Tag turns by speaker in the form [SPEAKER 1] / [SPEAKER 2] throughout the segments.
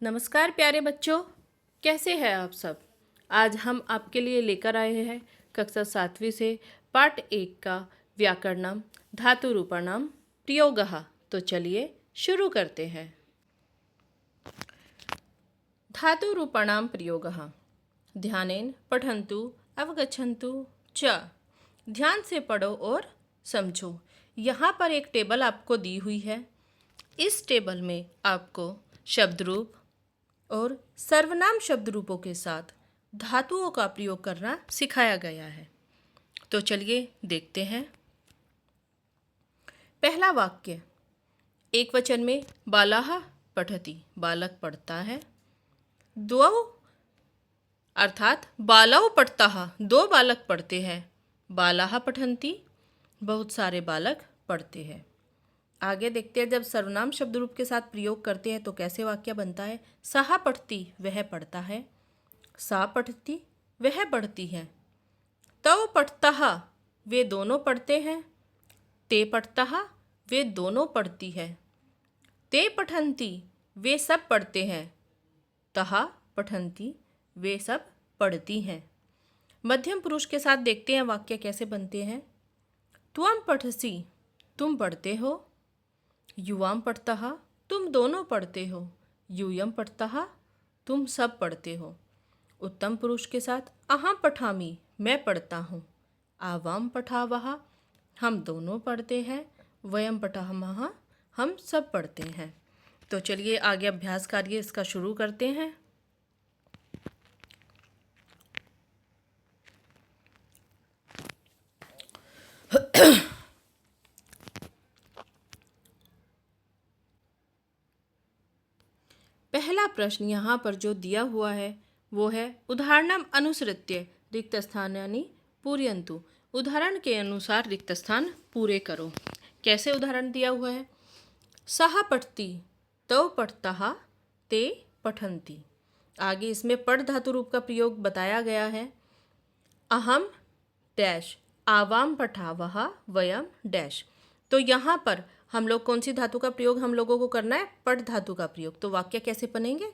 [SPEAKER 1] नमस्कार प्यारे बच्चों, कैसे हैं आप सब। आज हम आपके लिए लेकर आए हैं कक्षा 7वीं से पाठ 1 का व्याकरणम धातु रूपणम प्रयोगः। तो चलिए शुरू करते हैं। धातु रूपणम प्रयोगः ध्यानेन पठन्तु अवगच्छन्तु च। ध्यान से पढ़ो और समझो। यहाँ पर एक टेबल आपको दी हुई है। इस टेबल में आपको शब्द रूप और सर्वनाम शब्द रूपों के साथ धातुओं का प्रयोग करना सिखाया गया है। तो चलिए देखते हैं। पहला वाक्य, एक वचन में बालाः पठति, बालक पढ़ता है। द्वौ अर्थात बालौ पठतः, दो बालक पढ़ते हैं। बालाः पठन्ति, बहुत सारे बालक पढ़ते हैं। आगे देखते हैं, जब सर्वनाम शब्द रूप के साथ प्रयोग करते हैं तो कैसे वाक्य बनता है। सः पठति, वह पढ़ता है। सा पठति, वह पढ़ती है। तौ पठतः, वे दोनों पढ़ते हैं। ते पठतः, वे दोनों पढ़ती है। ते पठन्ति, वे सब पढ़ते हैं। तः पठन्ति, वे सब पढ़ती हैं। मध्यम पुरुष के साथ देखते हैं वाक्य कैसे बनते हैं। त्वं पठसि, तुम पढ़ते हो। युवां पढ़तः, तुम दोनों पढ़ते हो। यूयं पढ़तः, तुम सब पढ़ते हो। उत्तम पुरुष के साथ अहं पठामि, मैं पढ़ता हूँ। आवां पठावः, हम दोनों पढ़ते हैं। वयं पठामः, हम सब पढ़ते हैं। तो चलिए आगे अभ्यास कार्य इसका शुरू करते हैं। पहला प्रश्न यहाँ पर जो दिया हुआ है वो है उदाहरणम अनुसृत्य रिक्त स्थानानि पूरयन्तु। उदाहरण के अनुसार रिक्त स्थान पूरे करो। कैसे उदाहरण दिया हुआ है। सः पठति, तौ पठतः, ते पठन्ति। आगे इसमें पठ धातु रूप का प्रयोग बताया गया है। अहम डैश, आवाम पठावः, वयम डैश। तो यहाँ पर हम लोग कौन सी धातु का प्रयोग हम लोगों को करना है। पठ धातु का प्रयोग। तो वाक्य कैसे बनेंगे।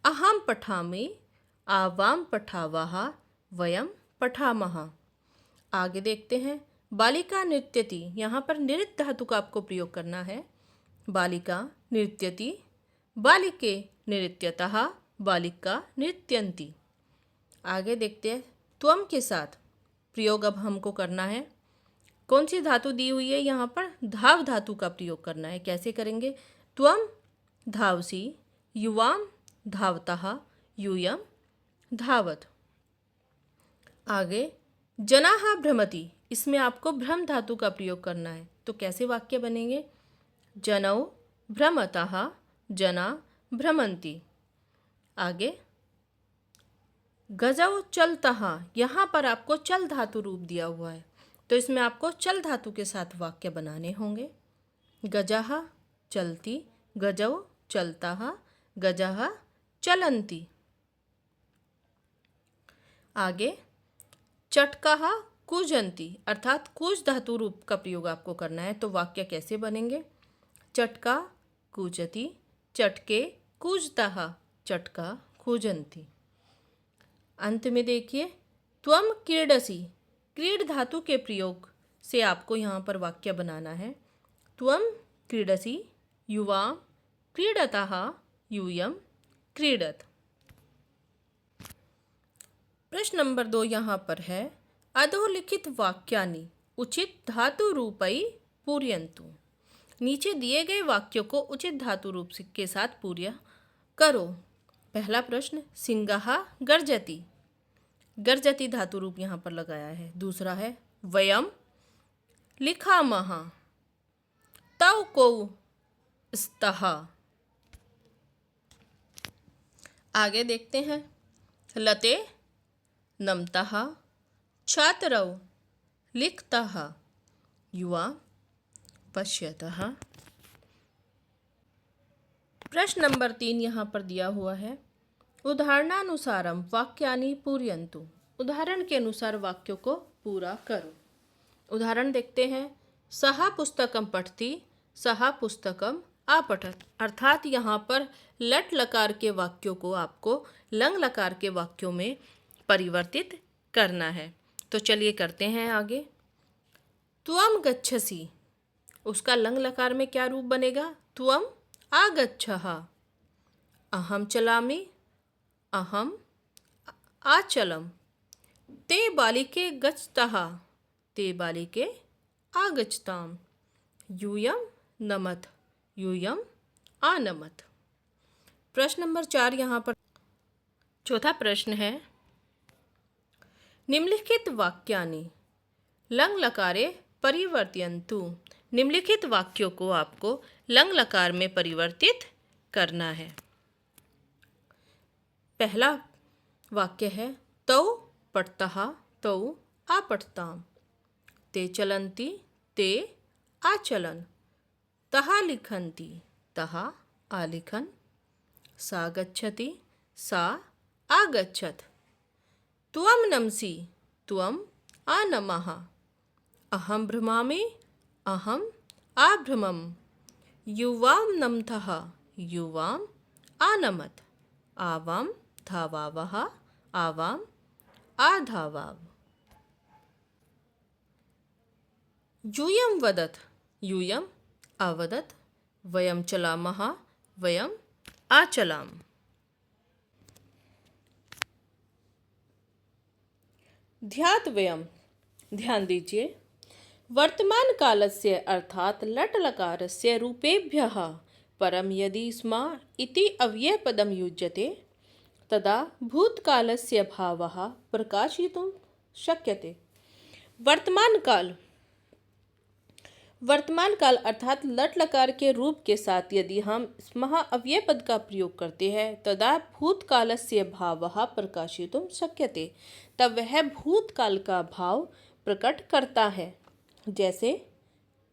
[SPEAKER 1] अहम पठामि, आवाम पठावः, वयम पठामः। आगे देखते हैं। बालिका नृत्यति, यहाँ पर नृत्य धातु का आपको प्रयोग करना है। बालिका नृत्यति, बालिके नृत्यतः, बालिका नृत्यन्ति। आगे देखते हैं। त्वम के साथ प्रयोग अब हमको करना है। कौन सी धातु दी हुई है यहाँ पर। धाव धातु का प्रयोग करना है। कैसे करेंगे। त्वम धावसि, युवां धावतः, यूयं धावत। आगे जनाः भ्रमति, इसमें आपको भ्रम धातु का प्रयोग करना है। तो कैसे वाक्य बनेंगे। जनौ भ्रमतः, जना भ्रमन्ति। आगे गजौ चलतः, यहाँ पर आपको चल धातु रूप दिया हुआ है। तो इसमें आपको चल धातु के साथ वाक्य बनाने होंगे। गजः चलति, गजौ चलतः, गजः चलन्ति। आगे चटकः कूजन्ति, अर्थात कूज धातु रूप का प्रयोग आपको करना है। तो वाक्य कैसे बनेंगे। चटका कूजति, चटके कूजतः, चटका कूजन्ति। अंत में देखिए। त्वम क्रीडसि, क्रीड धातु के प्रयोग से आपको यहाँ पर वाक्य बनाना है। त्वम क्रीडसि, युवा क्रीडतः, यूयं क्रीडत। प्रश्न नंबर 2 यहाँ पर है। अधोलिखित वाक्यानि उचित धातु रूपै पूरयन्तु। नीचे दिए गए वाक्यों को उचित धातु रूप के साथ पूर्ण करो। पहला प्रश्न, सिंहः गर्जति, गर्जति धातु रूप यहाँ पर लगाया है। दूसरा है वयम लिखामः, तौ कौ स्तः। आगे देखते हैं। लते नमतः, छात्रौ लिखतः, युवा पश्यतः। प्रश्न नंबर 3 यहाँ पर दिया हुआ है। उदाहरणानुसारम वाक्यानि पूरयन्तु। उदाहरण के अनुसार वाक्यों को पूरा करो। उदाहरण देखते हैं। सः पुस्तकं पठति, सः पुस्तकं आपठत। अर्थात यहाँ पर लट लकार के वाक्यों को आपको लंग लकार के वाक्यों में परिवर्तित करना है। तो चलिए करते हैं आगे। त्वम गच्छसि, उसका लंग लकार में क्या रूप बनेगा? त्वम आगच्छः। अहम चलामि, अहम आचलम। ते बालिके गच्छतः, ते बालिके आगच्छताम। यूयम नमत, यूयम आनमत। प्रश्न नंबर 4 यहाँ पर चौथा प्रश्न है, निम्नलिखित वाक्यानि लंग लकारे परिवर्तयन्तु। निम्नलिखित वाक्यों को आपको लंग लकार में परिवर्तित करना है। पहला वाक्य है, तौ पठतः तौ आपठताम। ते चलन्ति ते आचलन। तः लिखन्ति तः आलिखन्। सा गच्छति सा आगच्छत्। त्वं नमसि त्वम् आनमः। अहं भ्रमामि अहम् आभ्रमम्। युवां नमतः युवाम् आनमत्। आवां धावावः आवाम् आधावाव। यूयं वदत् यूयम् अवदत्। वयं चलामः वयम् आचलाम। ध्यातव्यम्, ध्यान दीजिए। वर्तमान कालस्य अर्थात लट लकारस्य रूपेभ्यः परं यदि स्म इति अव्ययपदं युज्यते तदा भूतकालस्य भावः प्रकाशयितुं शक्यते। वर्तमान काल अर्थात लट लकार के रूप के साथ यदि हम स्मः अव्यय पद का प्रयोग करते हैं तदा भूतकालस्य भावः प्रकाशयितुं शक्यते, तब वह भूतकाल का भाव प्रकट करता है। जैसे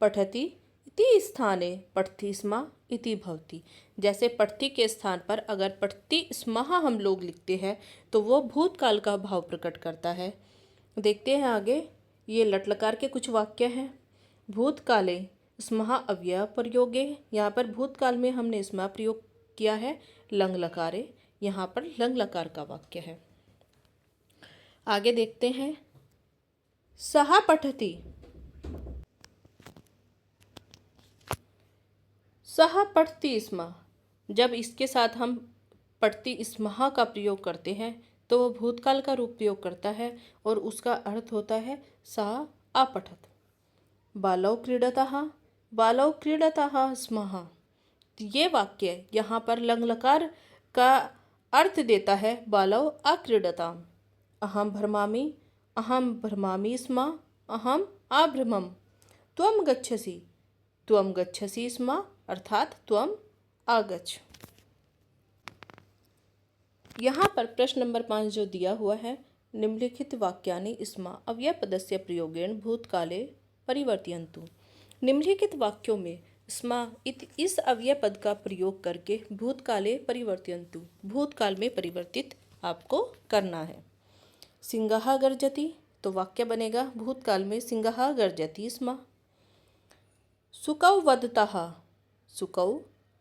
[SPEAKER 1] पठति इति स्थाने पठति स्म इति भवति। जैसे पठति के स्थान पर अगर पठति स्मः हम लोग लिखते हैं तो वो भूतकाल का भाव प्रकट करता है। देखते हैं आगे, ये लट लकार के कुछ वाक्य हैं। भूतकाले स्मः अव्यय प्रयोगे, यहाँ पर भूतकाल में हमने स्मः प्रयोग किया है। लंग लकारे, यहाँ पर लंग लकार का वाक्य है। आगे देखते हैं, सः पठति, सः पठति स्म। जब इसके साथ हम पठति स्मः का प्रयोग करते हैं तो वो भूतकाल का रूप प्रयोग करता है और उसका अर्थ होता है सः अपठत। बालौ क्रीडतः, बालौ क्रीडतः स्मः। ये वाक्य यहाँ पर लंग लकार का अर्थ देता है बालौ अक्रीडताम। अहम भ्रमामि स्म, अहम आभ्रमम्। त्वं गच्छसि स्म अर्थात त्वं आगच्छ। यहाँ पर प्रश्न नंबर 5 जो दिया हुआ है, निम्नलिखित वाक्यानि स्म अव्ययपदस्य प्रयोगेण भूतकाले परिवर्तयन्तु। निम्नलिखित वाक्यों में स्म इस अव्यय पद का प्रयोग करके भूतकाले परिवर्तयन्तु, भूतकाल में परिवर्तित आपको करना है। सिंहः गर्जति, तो वाक्य बनेगा भूतकाल में सिंहः गर्जति स्म। सुकौ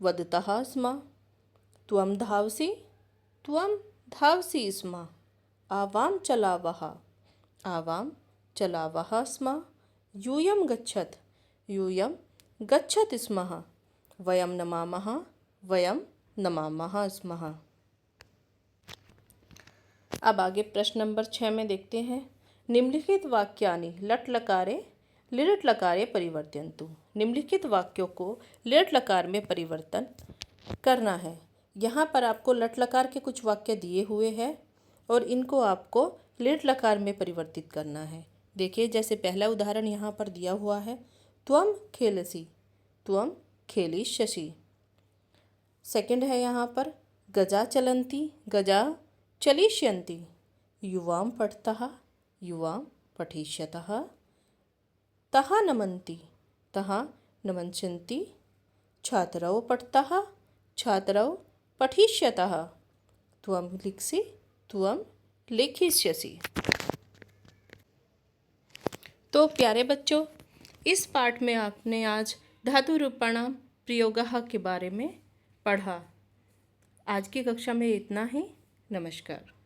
[SPEAKER 1] वदतः स्म। त्वं धावसि स्म। आवां चलावः स्म। यूयं गच्छति स्म। वयं नमामः स्म। अब आगे प्रश्न नंबर 6 में देखते हैं, निम्नलिखित वाक्यानि लट लकारे लिट लकारे परिवर्तयन्तु। निम्नलिखित वाक्यों को लिट लकार में परिवर्तन करना है। यहाँ पर आपको लट लकार के कुछ वाक्य दिए हुए हैं और इनको आपको लिट लकार में परिवर्तित करना है। देखिए, जैसे पहला उदाहरण यहाँ पर दिया हुआ है, त्वं खेलसि, त्वं खेलिष्यसि। सेकंड है यहाँ पर, गजा चलन्ति, गजा चलिष्यन्ति। युवां पठतः, युवां पठिष्यतः। तः नमन्ति, तः नमस्यन्ति। छात्रौ पठतः, छात्रौ पठिष्यतः। त्वं लिखसि, त्वं लिखिष्यसि। तो प्यारे बच्चों, इस पाठ में आपने आज धातु रूप प्रणाम प्रयोगः के बारे में पढ़ा। आज की कक्षा में इतना ही। नमस्कार।